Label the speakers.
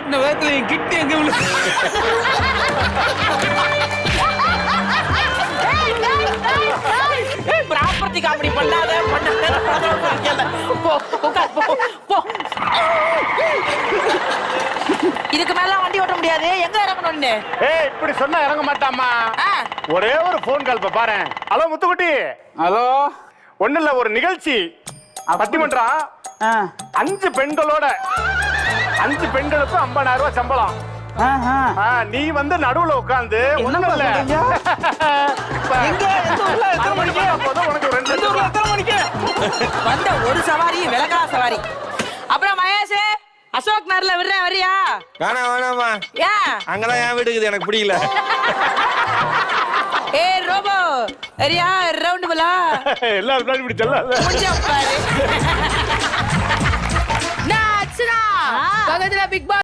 Speaker 1: ஓட்டின வேகத்துல என் கிட்டி எங்க விழுந்து
Speaker 2: ப்ராப்பர்ட்டி காமெடி பண்ணாத போ உட்கார் போ போ. இதுக்கு மேல வண்டி ஓட்ட முடியாது. எங்க இறங்கணும்?
Speaker 3: ஏய் இப்படி சொன்னா இறங்க மாட்டாமா. ஒரே ஒரு போன் கால் பாரு. ஹலோ முத்துக்குட்டி.
Speaker 1: ஹலோ.
Speaker 3: ஒண்ணு இல்ல, ஒரு நிகழ்ச்சி பட்டிமன்றம். 5 பெண்களோட 5 பெண்களுக்கு 50,000 ரூபாய் சம்பளம். நீ வந்து நடுவுல உட்கார்ந்து ஒண்ணும் இல்ல. உனக்கு 2
Speaker 1: மணிக்கு
Speaker 2: வந்த ஒரு சவாரி விலகா சவாரி. அப்புறம் மகேஷ் அசோக் நகர்ல விடுறேன், வரியா?
Speaker 4: வேணாமா,
Speaker 2: ஏன்?
Speaker 4: அங்கதான் என் வீடு இருக்குது, எனக்கு பிடிக்கல.
Speaker 2: ஏ ரோபோ, வரியா? ரவுண்ட் போலா
Speaker 3: எல்லாரும் இப்படி சொல்லாத.
Speaker 2: முடிஞ்ச பாரு. நான் அச்சுனா பக்கத்துல பிக் பாஸ்